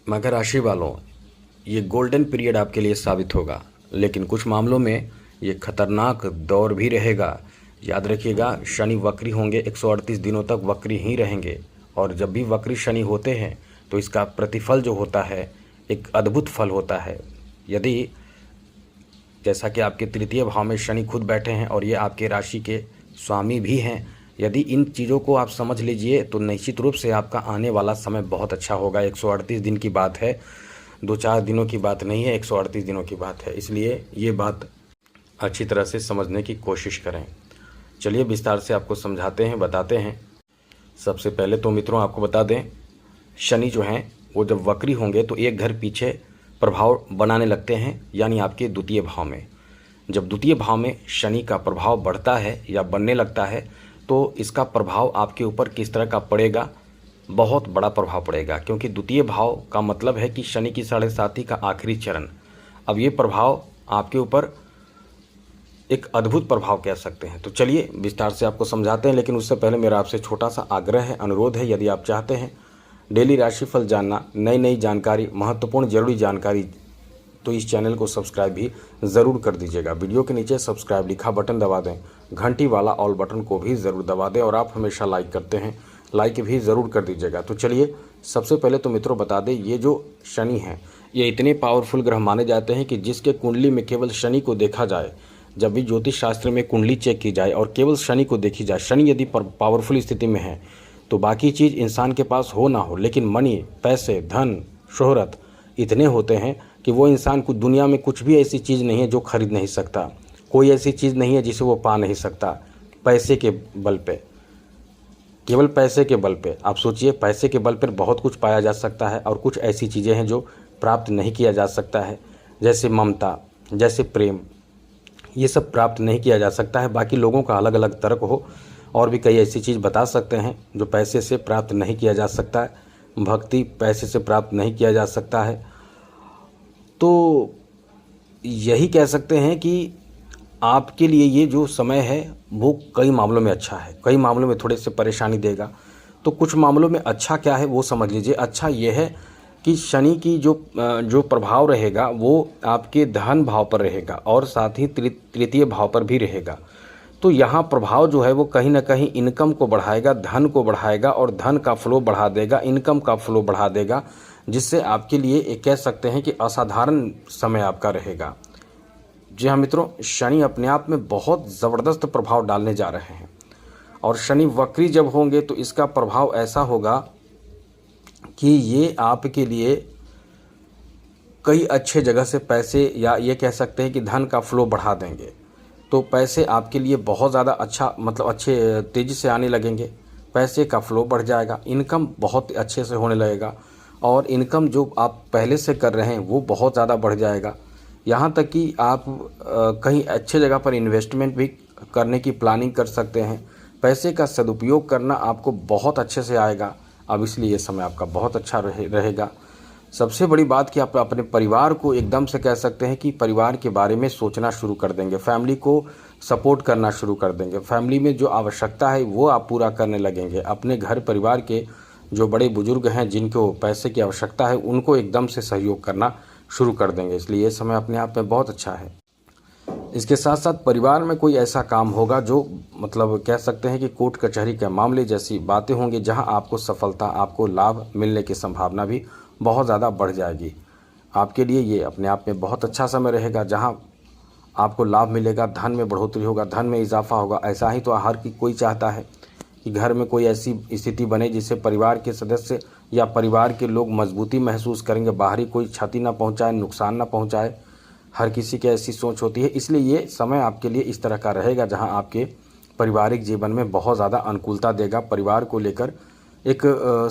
मकर राशि वालों, ये गोल्डन पीरियड आपके लिए साबित होगा, लेकिन कुछ मामलों में ये खतरनाक दौर भी रहेगा। याद रखिएगा, शनि वक्री होंगे, 138 दिनों तक वक्री ही रहेंगे। और जब भी वक्री शनि होते हैं तो इसका प्रतिफल जो होता है एक अद्भुत फल होता है। यदि जैसा कि आपके तृतीय भाव में शनि खुद बैठे हैं और ये आपके राशि के स्वामी भी हैं, यदि इन चीज़ों को आप समझ लीजिए तो निश्चित रूप से आपका आने वाला समय बहुत अच्छा होगा। 138 दिन की बात है, 2-4 दिनों की बात नहीं है, 138 दिनों की बात है। इसलिए ये बात अच्छी तरह से समझने की कोशिश करें। चलिए विस्तार से आपको समझाते हैं, बताते हैं। सबसे पहले तो मित्रों आपको बता दें, शनि जो हैं वो जब वक्री होंगे तो एक घर पीछे प्रभाव बनाने लगते हैं, यानी आपके द्वितीय भाव में। जब द्वितीय भाव में शनि का प्रभाव बढ़ता है या बनने लगता है तो इसका प्रभाव आपके ऊपर किस तरह का पड़ेगा? बहुत बड़ा प्रभाव पड़ेगा, क्योंकि द्वितीय भाव का मतलब है कि शनि की 7.5 का आखिरी चरण। अब ये प्रभाव आपके ऊपर एक अद्भुत प्रभाव कह सकते हैं। तो चलिए विस्तार से आपको समझाते हैं, लेकिन उससे पहले मेरा आपसे छोटा सा आग्रह है, अनुरोध है। यदि आप चाहते हैं डेली राशिफल जानना, नई नई जानकारी, महत्वपूर्ण जरूरी जानकारी, तो इस चैनल को सब्सक्राइब भी ज़रूर कर दीजिएगा। वीडियो के नीचे सब्सक्राइब लिखा बटन दबा दें, घंटी वाला ऑल बटन को भी ज़रूर दबा दें, और आप हमेशा लाइक करते हैं, लाइक भी ज़रूर कर दीजिएगा। तो चलिए सबसे पहले तो मित्रों बता दें, ये जो शनि हैं ये इतने पावरफुल ग्रह माने जाते हैं कि जिसके कुंडली में केवल शनि को देखा जाए, जब भी ज्योतिष शास्त्र में कुंडली चेक की जाए और केवल शनि को देखी जाए, शनि यदि पावरफुल स्थिति में है तो बाकी चीज़ इंसान के पास हो ना हो, लेकिन मनी, पैसे, धन, शोहरत इतने होते हैं कि वो इंसान को दुनिया में कुछ भी ऐसी चीज़ नहीं है जो खरीद नहीं सकता। कोई ऐसी चीज़ नहीं है जिसे वो पा नहीं सकता। पैसे के बल पे, केवल पैसे के बल पे आप सोचिए, पैसे के बल पर बहुत कुछ पाया जा सकता है, और कुछ ऐसी चीज़ें हैं जो प्राप्त नहीं किया जा सकता है, जैसे ममता, जैसे प्रेम, ये सब प्राप्त नहीं किया जा सकता है। बाकी लोगों का अलग अलग तर्क हो, और भी कई ऐसी चीज़ बता सकते हैं जो पैसे से प्राप्त नहीं किया जा सकता है। भक्ति पैसे से प्राप्त नहीं किया जा सकता है। तो यही कह सकते हैं कि आपके लिए ये जो समय है वो कई मामलों में अच्छा है, कई मामलों में थोड़े से परेशानी देगा। तो कुछ मामलों में अच्छा क्या है वो समझ लीजिए। अच्छा ये है कि शनि की जो प्रभाव रहेगा वो आपके धन भाव पर रहेगा, और साथ ही तृतीय भाव पर भी रहेगा। तो यहाँ प्रभाव जो है वो कहीं ना कहीं इनकम को बढ़ाएगा, धन को बढ़ाएगा, और धन का फ्लो बढ़ा देगा, इनकम का फ्लो बढ़ा देगा, जिससे आपके लिए एक कह सकते हैं कि असाधारण समय आपका रहेगा। जी हाँ मित्रों, शनि अपने आप में बहुत ज़बरदस्त प्रभाव डालने जा रहे हैं, और शनि वक्री जब होंगे तो इसका प्रभाव ऐसा होगा कि ये आपके लिए कई अच्छे जगह से पैसे, या ये कह सकते हैं कि धन का फ्लो बढ़ा देंगे। तो पैसे आपके लिए बहुत ज़्यादा अच्छा, मतलब अच्छे तेज़ी से आने लगेंगे, पैसे का फ्लो बढ़ जाएगा, इनकम बहुत अच्छे से होने लगेगा, और इनकम जो आप पहले से कर रहे हैं वो बहुत ज़्यादा बढ़ जाएगा। यहाँ तक कि आप कहीं अच्छे जगह पर इन्वेस्टमेंट भी करने की प्लानिंग कर सकते हैं। पैसे का सदुपयोग करना आपको बहुत अच्छे से आएगा। अब इसलिए ये समय आपका बहुत अच्छा रहेगा। सबसे बड़ी बात कि आप अपने परिवार को एकदम से कह सकते हैं कि परिवार के बारे में सोचना शुरू कर देंगे, फैमिली को सपोर्ट करना शुरू कर देंगे, फैमिली में जो आवश्यकता है वो आप पूरा करने लगेंगे। अपने घर परिवार के जो बड़े बुजुर्ग हैं जिनको पैसे की आवश्यकता है उनको एकदम से सहयोग करना शुरू कर देंगे। इसलिए ये समय अपने आप में बहुत अच्छा है। इसके साथ साथ परिवार में कोई ऐसा काम होगा जो मतलब कह सकते हैं कि कोर्ट कचहरी के मामले जैसी बातें होंगी, जहां आपको सफलता, आपको लाभ मिलने की संभावना भी बहुत ज़्यादा बढ़ जाएगी। आपके लिए ये अपने आप में बहुत अच्छा समय रहेगा, जहां आपको लाभ मिलेगा, धन में बढ़ोतरी होगा, धन में इजाफा होगा। ऐसा ही तो हर कोई चाहता है कि घर में कोई ऐसी स्थिति बने जिससे परिवार के सदस्य या परिवार के लोग मजबूती महसूस करेंगे, बाहरी कोई क्षति ना पहुंचाए, नुकसान ना पहुंचाए। हर किसी की ऐसी सोच होती है। इसलिए ये समय आपके लिए इस तरह का रहेगा जहां आपके पारिवारिक जीवन में बहुत ज़्यादा अनुकूलता देगा, परिवार को लेकर एक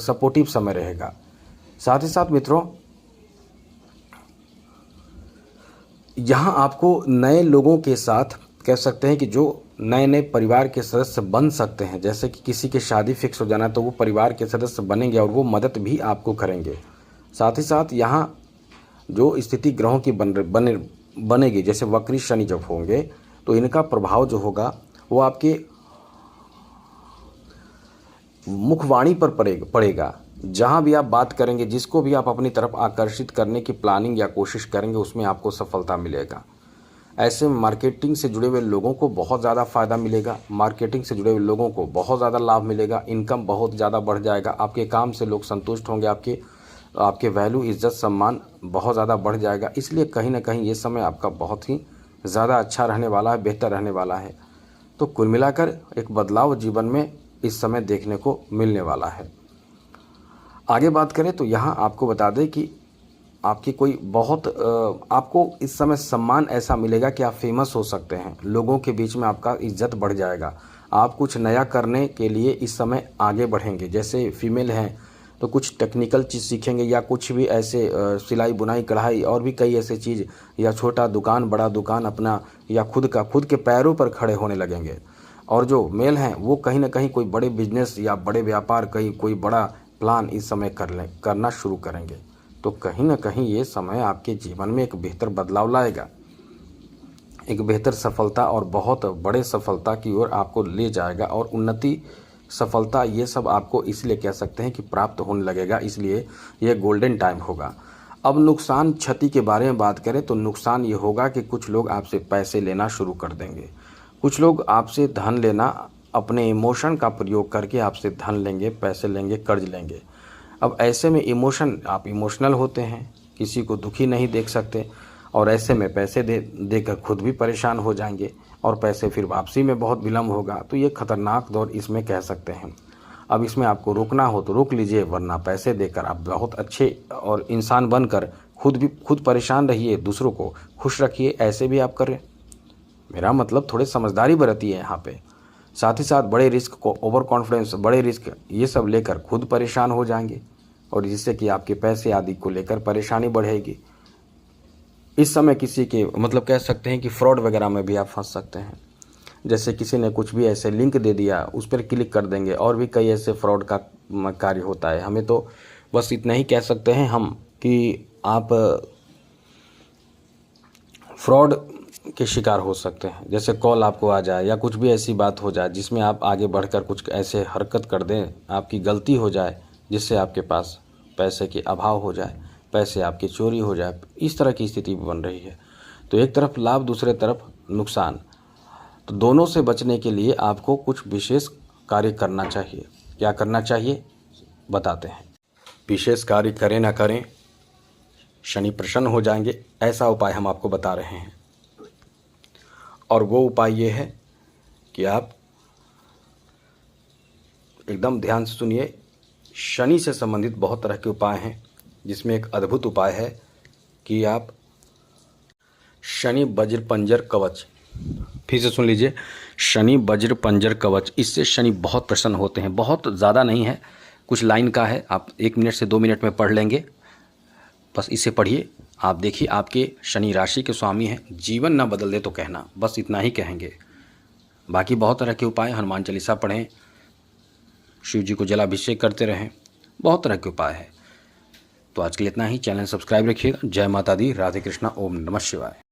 सपोर्टिव समय रहेगा। साथ ही साथ मित्रों, यहाँ आपको नए लोगों के साथ कह सकते हैं कि जो नए नए परिवार के सदस्य बन सकते हैं, जैसे कि किसी की शादी फिक्स हो जाना तो वो परिवार के सदस्य बनेंगे और वो मदद भी आपको करेंगे। साथ ही साथ यहाँ जो स्थिति ग्रहों की बनेगी, जैसे वक्री शनि जब होंगे तो इनका प्रभाव जो होगा वो आपके मुखवाणी पर पड़ेगा। जहाँ भी आप बात करेंगे, जिसको भी आप अपनी तरफ आकर्षित करने की प्लानिंग या कोशिश करेंगे, उसमें आपको सफलता मिलेगा। ऐसे में मार्केटिंग से जुड़े हुए लोगों को बहुत ज़्यादा फ़ायदा मिलेगा, मार्केटिंग से जुड़े हुए लोगों को बहुत ज़्यादा लाभ मिलेगा, इनकम बहुत ज़्यादा बढ़ जाएगा, आपके काम से लोग संतुष्ट होंगे, आपके वैल्यू, इज्जत, सम्मान बहुत ज़्यादा बढ़ जाएगा। इसलिए कहीं ना कहीं ये समय आपका बहुत ही ज़्यादा अच्छा रहने वाला है, बेहतर रहने वाला है। तो कुल मिलाकर एक बदलाव जीवन में इस समय देखने को मिलने वाला है। आगे बात करें तो यहाँ आपको बता दें कि आपकी कोई बहुत आपको इस समय सम्मान ऐसा मिलेगा कि आप फेमस हो सकते हैं, लोगों के बीच में आपका इज्जत बढ़ जाएगा। आप कुछ नया करने के लिए इस समय आगे बढ़ेंगे। जैसे फीमेल हैं तो कुछ टेक्निकल चीज़ सीखेंगे, या कुछ भी ऐसे सिलाई बुनाई कढ़ाई और भी कई ऐसे चीज़, या छोटा दुकान बड़ा दुकान अपना, या खुद के पैरों पर खड़े होने लगेंगे। और जो मेल हैं वो कहीं ना कहीं कोई बड़े बिजनेस या बड़े व्यापार, कोई बड़ा प्लान इस समय करना शुरू करेंगे। तो कहीं ना कहीं ये समय आपके जीवन में एक बेहतर बदलाव लाएगा, एक बेहतर सफलता और बहुत बड़े सफलता की ओर आपको ले जाएगा। और उन्नति, सफलता, ये सब आपको इसलिए कह सकते हैं कि प्राप्त होने लगेगा, इसलिए ये गोल्डन टाइम होगा। अब नुकसान क्षति के बारे में बात करें तो नुकसान ये होगा कि कुछ लोग आपसे पैसे लेना शुरू कर देंगे, कुछ लोग आपसे धन लेना, अपने इमोशन का प्रयोग करके आपसे धन लेंगे, पैसे लेंगे, कर्ज लेंगे। अब ऐसे में आप इमोशनल होते हैं, किसी को दुखी नहीं देख सकते, और ऐसे में पैसे देकर खुद भी परेशान हो जाएंगे, और पैसे फिर वापसी में बहुत विलम्ब होगा। तो ये खतरनाक दौर इसमें कह सकते हैं। अब इसमें आपको रुकना हो तो रुक लीजिए, वरना पैसे देकर आप बहुत अच्छे और इंसान बनकर खुद परेशान रहिए, दूसरों को खुश रखिए, ऐसे भी आप करें। मेरा मतलब थोड़े समझदारी बरतिए यहाँ पे। साथ ही साथ बड़े रिस्क को, ओवर कॉन्फिडेंस, बड़े रिस्क ये सब लेकर खुद परेशान हो जाएंगे, और जिससे कि आपके पैसे आदि को लेकर परेशानी बढ़ेगी। इस समय किसी के मतलब कह सकते हैं कि फ्रॉड वगैरह में भी आप फंस सकते हैं। जैसे किसी ने कुछ भी ऐसे लिंक दे दिया, उस पर क्लिक कर देंगे, और भी कई ऐसे फ्रॉड का कार्य होता है। हमें तो बस इतना ही कह सकते हैं हम कि आप फ्रॉड के शिकार हो सकते हैं। जैसे कॉल आपको आ जाए या कुछ भी ऐसी बात हो जाए जिसमें आप आगे बढ़कर कुछ ऐसे हरकत कर दें, आपकी गलती हो जाए, जिससे आपके पास पैसे के अभाव हो जाए, पैसे आपकी चोरी हो जाए, इस तरह की स्थिति बन रही है। तो एक तरफ लाभ, दूसरे तरफ नुकसान। तो दोनों से बचने के लिए आपको कुछ विशेष कार्य करना चाहिए। क्या करना चाहिए बताते हैं। विशेष कार्य करें ना करें, शनि प्रसन्न हो जाएंगे, ऐसा उपाय हम आपको बता रहे हैं। और वो उपाय ये है कि आप एकदम ध्यान से सुनिए। शनि से संबंधित बहुत तरह के उपाय हैं, जिसमें एक अद्भुत उपाय है कि आप शनि वज्र पंजर कवच, फिर से सुन लीजिए, शनि वज्र पंजर कवच, इससे शनि बहुत प्रसन्न होते हैं। बहुत ज़्यादा नहीं है, कुछ लाइन का है, आप 1 मिनट से 2 मिनट में पढ़ लेंगे। बस इसे पढ़िए, आप देखिए आपके शनि राशि के स्वामी हैं, जीवन ना बदल दे तो कहना, बस इतना ही कहेंगे। बाकी बहुत तरह के उपाय, हनुमान चालीसा पढ़ें, शिव जी को जलाभिषेक करते रहें, बहुत तरह के उपाय है। तो आज के लिए इतना ही। चैनल सब्सक्राइब रखिएगा। जय माता दी, राधे कृष्णा, ओम नमः शिवाय।